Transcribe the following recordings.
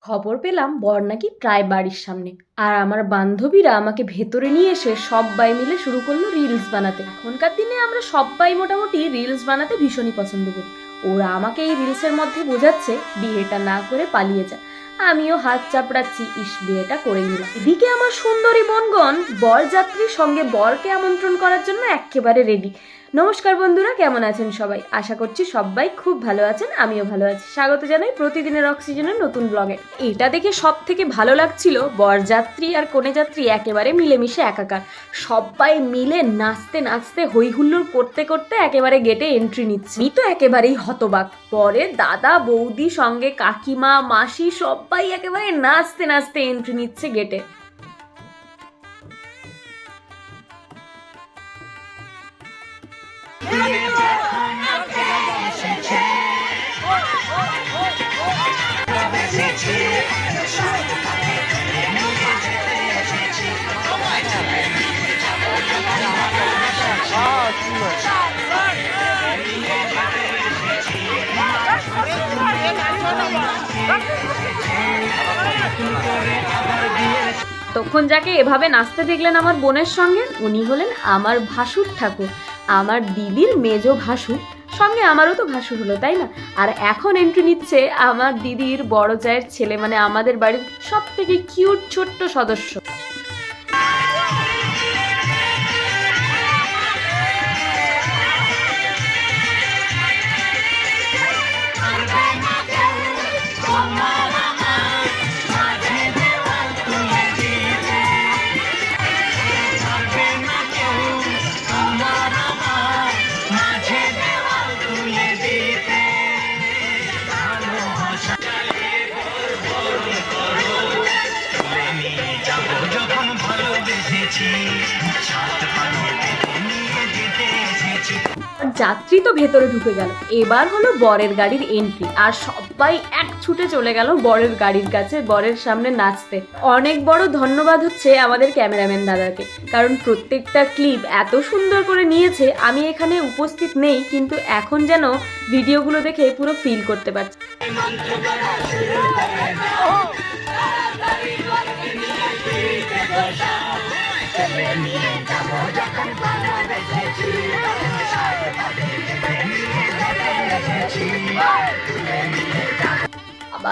খবর পেলাম বর নাকি প্রায় বাড়ির সামনে। আর আমার বান্ধবীরা আমাকে ভেতরে নিয়ে এসে সবাই মিলে শুরু করলো রিলস বানাতে। এখনকার দিনে আমরা সবাই মোটামুটি রিলস বানাতে ভীষণই পছন্দ করি। ওরা আমাকে এই রিলসের মধ্যে বোঝাচ্ছে বিয়েটা না করে পালিয়ে যা। আমিও হাত চাপড়াচ্ছি, ইস বিয়েটা করেই নিলাম। এদিকে আমার সুন্দরী বোনগণ বরযাত্রীর সঙ্গে বরকে আমন্ত্রণ করার জন্য একেবারে রেডি। নমস্কার বন্ধুরা, কেমন আছেন সবাই? আশা করছি সবাই খুব ভালো আছেন, আমিও ভালো আছি। স্বাগত জানাই প্রতিদিনের অক্সিজেনের নতুন ব্লগে। এটা দেখে সব থেকে ভালো লাগছিল, বরযাত্রী আর কনেযাত্রী একেবারে মিলেমিশে একাকার। সবাই মিলে নাচতে নাচতে হই হুল্লোড় করতে করতে একেবারে গেটে এন্ট্রি নিচ্ছে। আমি তো একেবারেই হতবাক। পরে দাদা বৌদি সঙ্গে কাকিমা মাসি সবাই একেবারে নাচতে নাচতে এন্ট্রি নিচ্ছে গেটে। তখন যাকে এভাবে নাচতে দেখলেন আমার বোনের সঙ্গে, উনি হলেন আমার ভাসুর ঠাকুর, আমার দিদির মেজো ভাসুর। সঙ্গে আমারও তো ভাসুর হলো, তাই না? আর এখন এন্ট্রি নিচ্ছে আমার দিদির বড় জায়ের ছেলে, মানে আমাদের বাড়ির সব থেকে কিউট ছোট্ট সদস্য। যাত্রী তো ভেতরে ঢুকে গেল, এবার হলো বরের গাড়ির এন্ট্রি। আর সবাই এক ছুটে চলে গেল বরের গাড়ির কাছে, বরের সামনে নাচতে। অনেক বড় ধন্যবাদ হচ্ছে আমাদের ক্যামেরাম্যান দাদাকে, কারণ প্রত্যেকটা ক্লিপ এত সুন্দর করে নিয়েছে। আমি এখানে উপস্থিত নেই, কিন্তু এখন যেন ভিডিওগুলো দেখে পুরো ফিল করতে পারছি।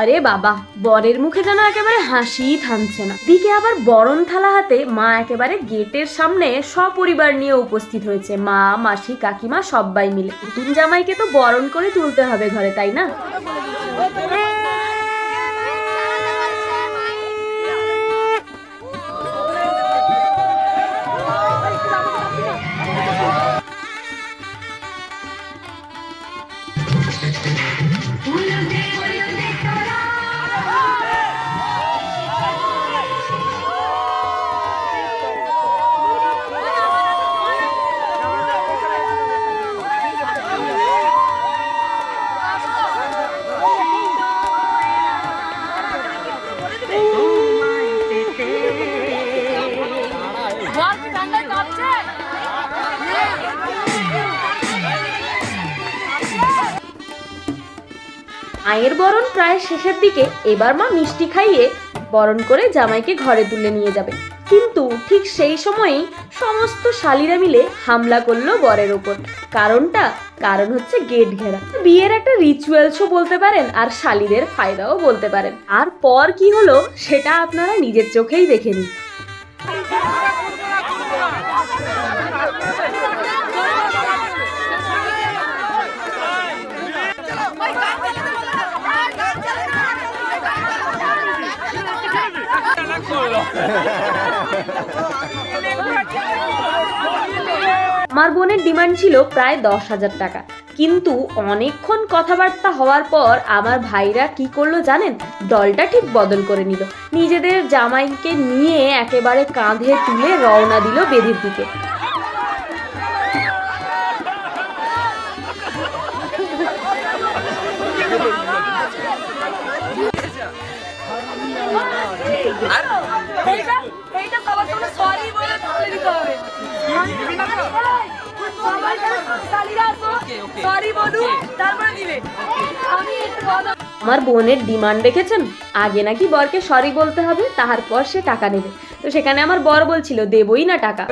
আরে বাবা, বরের মুখে যেন একেবারে হাসিই থামছে না। দিকে আবার বরণ থালা হাতে মা একেবারে গেটের সামনে সপরিবার নিয়ে উপস্থিত হয়েছে। মা মাসি কাকিমা সবাই মিলে নতুন জামাইকে তো বরণ করে তুলতে হবে ঘরে, তাই না? মায়ের বরণ প্রায় শেষের দিকে। এবার মা মিষ্টি খাইয়ে বরণ করে জামাইকে ঘরে তুলে নিয়ে যাবে। কিন্তু ঠিক সেই সময়ই সমস্ত শালীরা মিলে হামলা করলো বরের ওপর। কারণ হচ্ছে গেট ঘেরা। বিয়ের একটা রিচুয়ালসও বলতে পারেন, আর শালীদের ফায়দাও বলতে পারেন। আর পর কি হলো সেটা আপনারা নিজের চোখেই দেখে নিন। আমার বোনের ডিমান্ড ছিল প্রায় 10,000 টাকা, কিন্তু অনেকক্ষণ কথাবার্তা হওয়ার পর আমার ভাইরা কি করলো জানেন? দলটা ঠিক বদল করে নিল। নিজেদের জামাইকে নিয়ে একেবারে কাঁধে তুলে রওনা দিল বেদির দিকে। সরি আমার বোনের ডিমান্ড রেখেছেন, আগে নাকি বরকে সরি বলতে হবে, তারপর সে টাকা নেবে। তো সেখানে আমার বর বলছিল দেবই না টাকা।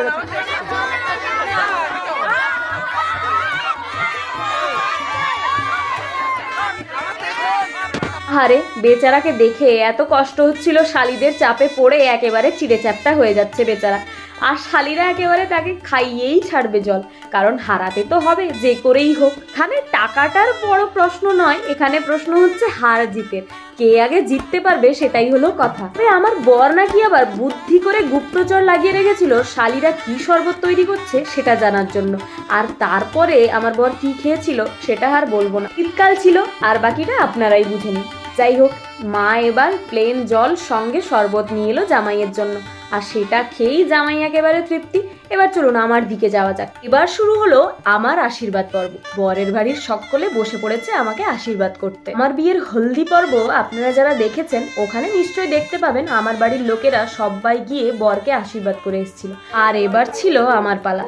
আরে বেচারাকে দেখে এত কষ্ট হচ্ছিল, শালিদের চাপে পড়ে একেবারে চিড়ে চ্যাপটা হয়ে যাচ্ছে বেচারা। আর শালিরা একেবারে তাকে খাইয়েই ছাড়বে জল, কারণ হারাতে তো হবে যে করেই হোক। এখানে টাকাটার বড় প্রশ্ন নয়, এখানে প্রশ্ন হচ্ছে হার জিতের, কে আগে জিততে পারবে সেটাই হলো কথা। আমার বর নাকি আবার বুদ্ধি করে গুপ্তচর লাগিয়ে রেখেছিল শালিরা কি শরবত তৈরি করছে সেটা জানার জন্য। আর তারপরে আমার বর কি খেয়েছিল সেটা আর বলবো না, শীতকাল ছিল, আর বাকিটা আপনারাই বুঝে নিন। যাই হোক, মা এবার প্লেন জল সঙ্গে শরবত নিয়ে এলো জামাইয়ের জন্য, আর সেটা খেয়েই জামাই একেবারে তৃপ্তি। এবার চলুন আমার দিকে যাওয়া যাক। এবার শুরু হলো আমার আশীর্বাদ পর্ব। বরের বাড়ির সকলে বসে পড়েছে আমাকে আশীর্বাদ করতে। আমার বিয়ের হলদি পর্ব আপনারা যারা দেখেছেন ওখানে নিশ্চয়ই দেখতে পাবেন আমার বাড়ির লোকেরা সবাই গিয়ে বরকে আশীর্বাদ করে এসেছিল। আর এবার ছিল আমার পালা।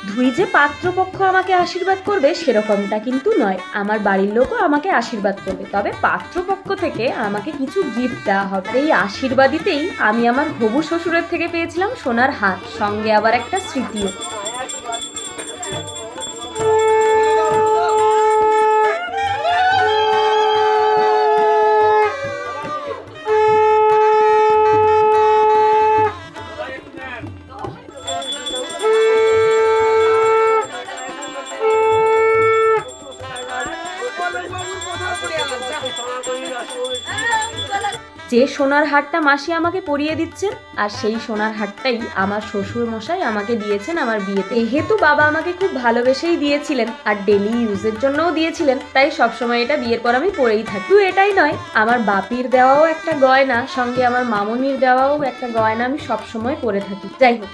ধুই যে পাত্রপক্ষ আমাকে আশীর্বাদ করবে সেরকমটা কিন্তু নয়, আমার বাড়ির লোকও আমাকে আশীর্বাদ করবে, তবে পাত্রপক্ষ থেকে আমাকে কিছু গিফট দেওয়া হবে। এই আশীর্বাদিতেই আমি আমার হবু শ্বশুরের থেকে পেয়েছিলাম সোনার হাত, সঙ্গে আবার একটা স্মৃতিও। যে সোনার হারটা মাসি আমাকে পরিয়ে দিচ্ছেন, আর সেই সোনার হারটাই আমার শ্বশুর মশাই আমাকে দিয়েছেন আমার বিয়েতে। যেহেতু বাবা আমাকে খুব ভালোবেসেই দিয়েছিলেন আর ডেলি ইউজের জন্যও দিয়েছিলেন, তাই সবসময় এটা বিয়ের পর আমি পরেই থাকি। তো এটাই নয়, আমার বাপির দেওয়াও একটা গয়না, সঙ্গে আমার মামনির দেওয়াও একটা গয়না আমি সবসময় পরে থাকি। যাই হোক,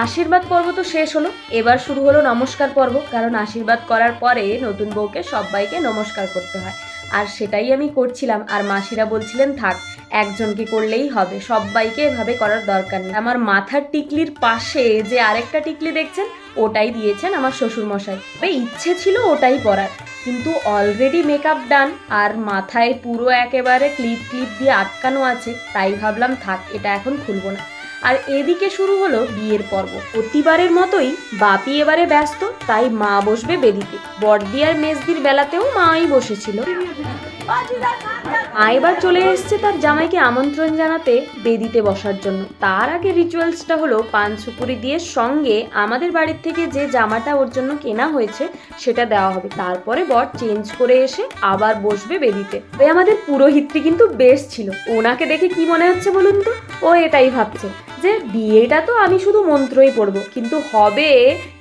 আশীর্বাদ পর্ব তো শেষ হলো, এবার শুরু হলো নমস্কার পর্ব। কারণ আশীর্বাদ করার পরে নতুন বউকে সবাইকে নমস্কার করতে হয়, আর সেটাই আমি করছিলাম। আর মাসিরা বলছিলেন থাক, একজনকে করলেই হবে, সবাইকে এভাবে করার দরকার নেই। আমার মাথার টিকলির পাশে যে আরেকটা টিকলি দেখছেন ওটাই দিয়েছেন আমার শ্বশুর মশাই। তবে ইচ্ছে ছিল ওটাই পরার, কিন্তু অলরেডি মেকআপ ডান আর মাথায় পুরো একেবারে ক্লিপ দিয়ে আটকানো আছে, তাই ভাবলাম থাক, এটা এখন খুলবো না। আর এদিকে শুরু হলো বিয়ের পর্ব। প্রতিবারের মতোই বাপি এবারে ব্যস্ত, তাই মা বসবে বেদিতে। বড়দি আর মেজদির বেলাতেও মাই বসেছিল। মা এবার চলে এসছে তার জামাইকে আমন্ত্রণ জানাতে বেদিতে বসার জন্য। তার আগে রিচুয়ালসটা হলো পান সুপুরি দিয়ে সঙ্গে আমাদের বাড়ির থেকে যে জামাটা ওর জন্য কেনা হয়েছে সেটা দেওয়া হবে। তারপরে বর চেঞ্জ করে এসে আবার বসবে বেদিতে। ওই আমাদের পুরোহিতটি কিন্তু বেশ ছিল, ওনাকে দেখে কি মনে হচ্ছে বলুন তো? ও এটাই ভাবছে যে বিয়েটা তো আমি শুধু মন্ত্রই পড়বো, কিন্তু হবে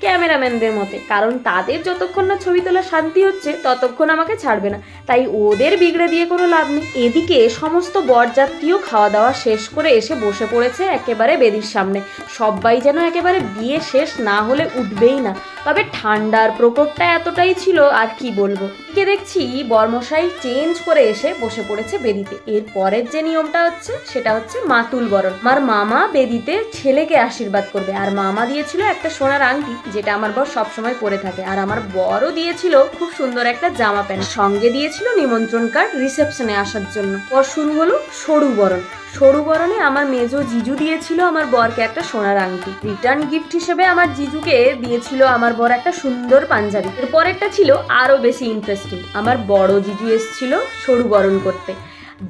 ক্যামেরাম্যানদের মতে, কারণ তাদের যতক্ষণ না ছবি তোলা শান্তি হচ্ছে ততক্ষণ আমাকে ছাড়বে না, তাই ওদের বিগড়ে দিয়ে কোনো লাভ নেই। এদিকে সমস্ত বরযাত্রীও খাওয়া দাওয়া শেষ করে এসে বসে পড়েছে একেবারে বেদির সামনে। সবাই যেন একেবারে বিয়ে শেষ না হলে উঠবেই না, তবে ঠান্ডার প্রকোপটা এতটাই ছিল আর কি বলবো। কে দেখছি বরমশাই চেঞ্জ করে এসে বসে পড়েছে বেদিতে। এর পরের যে নিয়মটা হচ্ছে সেটা হচ্ছে মাতুল বরণ। আমার মামা বেদিতে ছেলেকে আশীর্বাদ করবে, আর মামা দিয়েছিল একটা সোনার আংটি যেটা আমার বর সবসময় পরে থাকে, আর আমার বরও দিয়েছিল খুব সুন্দর একটা জামা প্যান্ট, সঙ্গে দিয়েছিল নিমন্ত্রণ কার্ড রিসেপশনে আসার জন্য। পর শুরু হলো সরু বরণ। সরু বরণে আমার মেজো জিজু দিয়েছিল আমার বরকে একটা সোনার আংটি। রিটার্ন গিফট হিসেবে আমার জিজুকে দিয়েছিল আমার বর একটা সুন্দর পাঞ্জাবি। এরপরেরটা ছিল আরো বেশি ইন্টারেস্টিং, আমার বড় জিজু এসেছিল সরু বরণ করতে।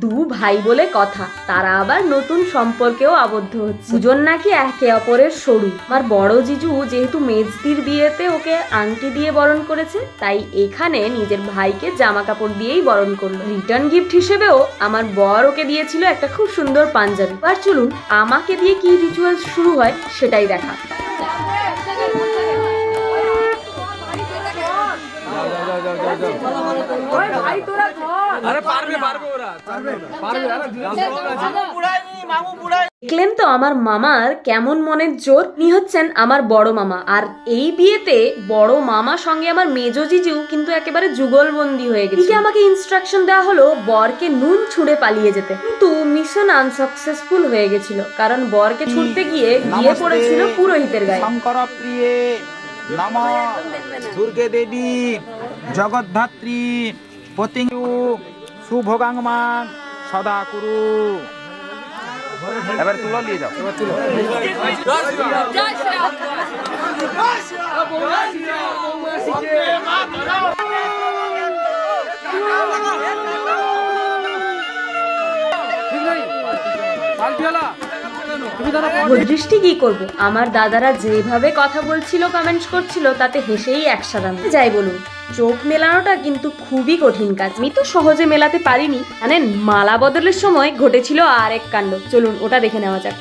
দু ভাই বলে কথা, তারা আবার নতুন সম্পর্কেও আবদ্ধ হচ্ছে, দুজন নাকি একে অপরের সরু। আমার বড় জিজু যেহেতু মেজদির বিয়েতে ওকে আংটি দিয়ে বরণ করেছে, তাই এখানে নিজের ভাইকে জামা কাপড় দিয়েই বরণ করলো। রিটার্ন গিফট হিসেবেও আমার বর ওকে দিয়েছিল একটা খুব সুন্দর পাঞ্জাবি। আর চলুন আমাকে দিয়ে কি রিচুয়াল শুরু হয় সেটাই দেখা। দেখলেন তো আমার মামার কেমন মনের জোর। উনি হচ্ছেন আমার বড় মামা, আর এই বিয়েতে বড় মামা সঙ্গে আমার মেজো জিজু কিন্তু একেবারে যুগলবন্দি হয়ে গেছে। এদিকে আমাকে ইনস্ট্রাকশন দেওয়া হলো বরকে নুন ছুঁড়ে পালিয়ে যেতে, কিন্তু মিশন আনসাকসেসফুল হয়ে গেছিল, কারণ বরকে ছুটতে গিয়ে গিয়ে পড়েছিল পুরোহিতের গায়ে। শঙ্কর প্রিয়ে নমঃ দুর্গে দেবী জগদ্ধাত্রী পতিঙ্গু সুভোগাংমান সদা কুরু। এবার তুলো নিয়ে যাও, এবার তুলো। দৃষ্টি কি করব, আমার দাদারা যেভাবে কথা বলছিল, কমেন্টস করছিল, তাতে হেসেই একসারাম। যাই বলুন, চোখ মেলানোটা কিন্তু খুবই কঠিন কাজ। আমি তো সহজে মেলাতে পারিনি, জানেন মালা বদলের সময় ঘটেছিল আরেক কাণ্ড। চলুন ওটা দেখে নেওয়া যাক।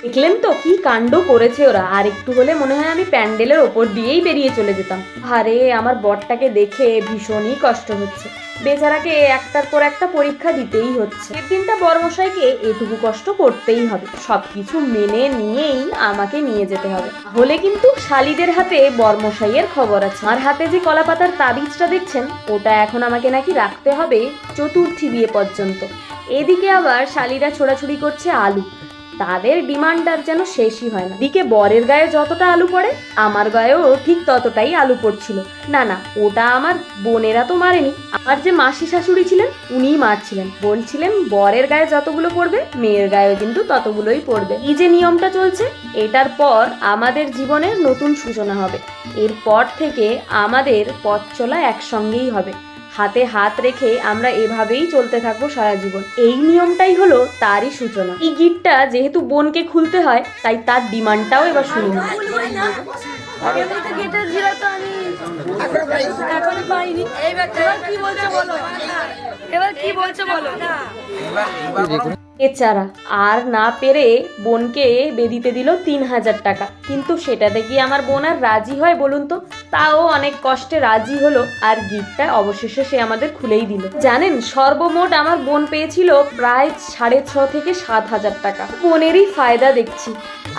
দেখলেন তো কি কাণ্ড করেছে ওরা। আর একটু হলে মনে হয় আমি প্যান্ডেলের ওপর দিয়েই বেরিয়ে চলে যেতাম। আরে আমার বরটাকে দেখে ভীষণই কষ্ট হচ্ছে, বেচারাকে একটার পর একটা পরীক্ষা দিতেই হচ্ছে। দিনটা বড়মশাইকে এটুকু কষ্ট করতেই হবে, সবকিছু মেনে নিয়েই আমাকে নিয়ে যেতে হবে, হলে কিন্তু শালিদের হাতে বড়মশাইয়ের খবর আছে। আমার হাতে যে কলাপাতার তাবিজটা দেখছেন, ওটা এখন আমাকে নাকি রাখতে হবে চতুর্থী বিয়ে পর্যন্ত। এদিকে আবার শালিরা ছোড়াছুড়ি করছে আলু, তাদের ডিমান্ডার যেন শেষই হয় না। দিকে বরের গায়ে যতটা আলু পড়ে, আমার গায়েও ঠিক ততটাই আলু পড়ছিল। না না, ওটা আমার বোনেরা তো মারেনি, আমার যে মাসি শাশুড়ি ছিলেন উনিই মারছিলেন। বলছিলেন বরের গায়ে যতগুলো পড়বে মেয়ের গায়েও কিন্তু ততগুলোই পড়বে। এই যে নিয়মটা চলছে, এটার পর আমাদের জীবনের নতুন সূচনা হবে। এরপর থেকে আমাদের পথ চলা একসঙ্গেই হবে, হাতে হাত রেখে আমরা এভাবেই চলতে থাকবো সারা জীবন। এই নিয়মটাই হলো তারই সূচনা। এই গিটটা যেহেতু বোনকে খুলতে হয়, তাই তার ডিমান্ডটাও এবার শুনি না। এছাড়া আর না পেরে বোনকে বেদিতে দিল 3000 টাকা, কিন্তু সেটাতে কি আমার বোন আর রাজি হয় বলুন তো? তাও অনেক কষ্টে রাজি হলো, আর গিফটটা অবশেষে সে আমাদের খুলেই দিল। জানেন সর্বমোট আমার বোন পেয়েছিল প্রায় 6.5 থেকে 7,000 টাকা। বোনেরই ফায়দা দেখছি।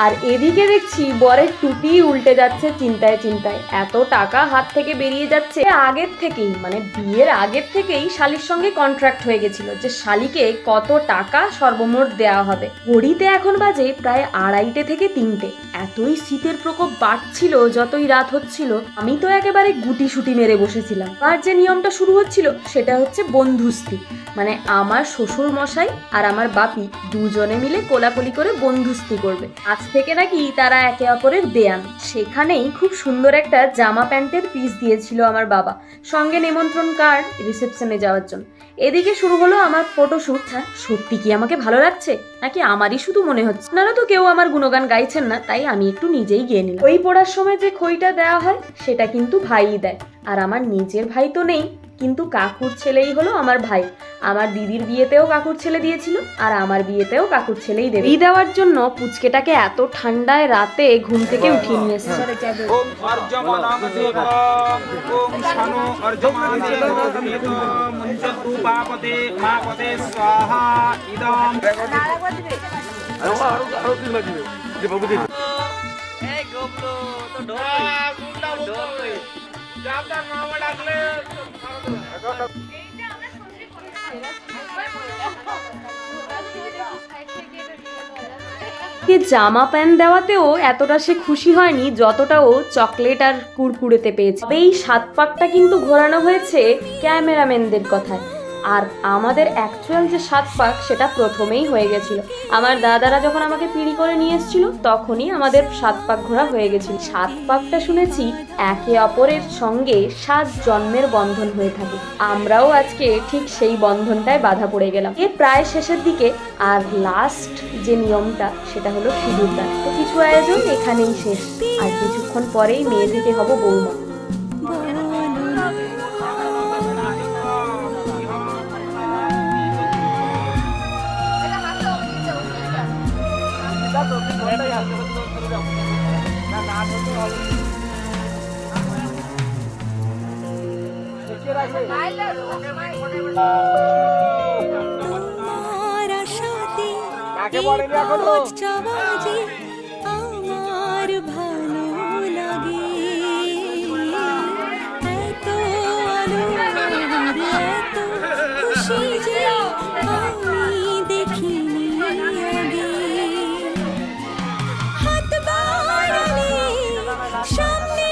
আর এদিকে দেখছি বরের টুপি উল্টে যাচ্ছে চিন্তায় চিন্তায়। এত টাকা হাত থেকে বেরিয়ে যাচ্ছে আগের থেকেই, মানে বিয়ের আগের থেকেই শালির সঙ্গে কন্ট্রাক্ট হয়ে গেছিল যে শালিকে কত টাকা সর্বমোট দেওয়া হবে। ঘড়িতে এখন বাজে প্রায় 2:30 থেকে 3টে। এতই শীতের প্রকোপ বাড়ছিল যতই রাত হচ্ছিল, আমি তো একেবারে গুটি-সুটি মেরে বসেছিলাম। আর যে নিয়মটা শুরু হচ্ছিল সেটা হচ্ছে বন্ধুস্তি, মানে আমার শ্বশুর মশাই আর আমার বাপি দুজনে মিলে কোলাকুলি করে বন্ধুস্তি করবে। আজ থেকে নাকি তারা একে অপরের দেয়ান। সেখানেই খুব সুন্দর একটা জামা প্যান্টের পিস দিয়েছিল আমার বাবা, সঙ্গে নিমন্ত্রণ কার্ড রিসেপশনে যাওয়ার জন্য। এদিকে শুরু হলো আমার ফটোশুট। হ্যাঁ, সত্যি কি আমাকে ভালো লাগছে নাকি আমারই শুধু মনে হচ্ছে? না তো কেউ আমার গুণগান গাইছেন না, তাই আমি একটু নিজেই গিয়ে নিলাম। খই পোড়ার সময় যে খইটা দেওয়া হয় সেটা কিন্তু ভাইই দেয়, আর আমার নিজের ভাই তো নেই, কিন্তু কাকুর ছেলেই হলো আমার ভাই। আমার দিদির বিয়েতেও কাকুর ছেলে দিয়েছিল, আর আমার বিয়েতেও কাকুর ছেলেই দেবে। এই দেওয়ার জন্য পুচকেটাকে এত ঠান্ডায় রাতে ঘুম থেকে উঠিয়ে নিয়ে এসেছে। জামা প্যান্ট দেওয়াতেও এতটা সে খুশি হয়নি যতটা ও চকলেট আর কুরকুরেতে পেয়েছে। এই 7 পাকটা কিন্তু ঘোরানো হয়েছে ক্যামেরাম্যানদের কথায়। আর আমাদের অ্যাকচুয়াল যে 7 পাক সেটা প্রথমেই হয়ে গেছিল। আমার দাদারা যখন আমাকে পিড়ি করে নিয়ে এসেছিল তখনই আমাদের 7 পাক ঘোরা হয়ে গেছিল। 7 পাকটা শুনেছি একে অপরের সঙ্গে 7 জন্মের বন্ধন হয়ে থাকে। আমরাও আজকে ঠিক সেই বন্ধনটায় বাধা পড়ে গেলাম। এর প্রায় শেষের দিকে আর লাস্ট যে নিয়মটা সেটা হলো সিঁদুরদান। তো কিছু আয়োজন এখানেই শেষ, আর কিছুক্ষণ পরেই মেয়ে থেকে হব বৌমা। তোমার আশাতে আমার ভালো লাগে, এত আলো এত খুশি যে আমি দেখিনি আগে। হাত বাড়ালে সামনে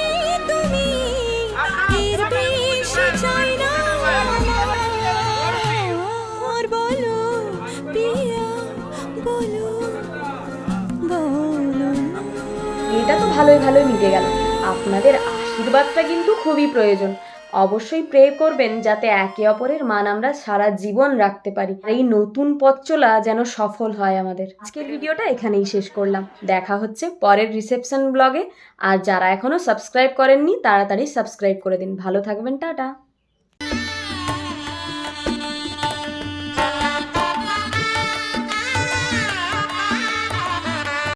তুমি, এর বেশি চাই না আমার। বলো প্রিয়া বলো বলো। এটা তো ভালোই ভালোই মিটে গেল। আপনাদের আশীর্বাদটা কিন্তু খুবই প্রয়োজন। অবশ্যই প্রে করবেন যাতে একে অপরের মান আমরা সারা জীবন রাখতে পারি, এই নতুন পথ চলা যেন সফল হয় আমাদের। আজকের ভিডিওটা এখানেই শেষ করলাম। দেখা হচ্ছে পরের রিসেপশন ব্লগে। আর যারা এখনো সাবস্ক্রাইব করেননি তাড়াতাড়ি সাবস্ক্রাইব করে দিন। ভালো থাকবেন, টাটা।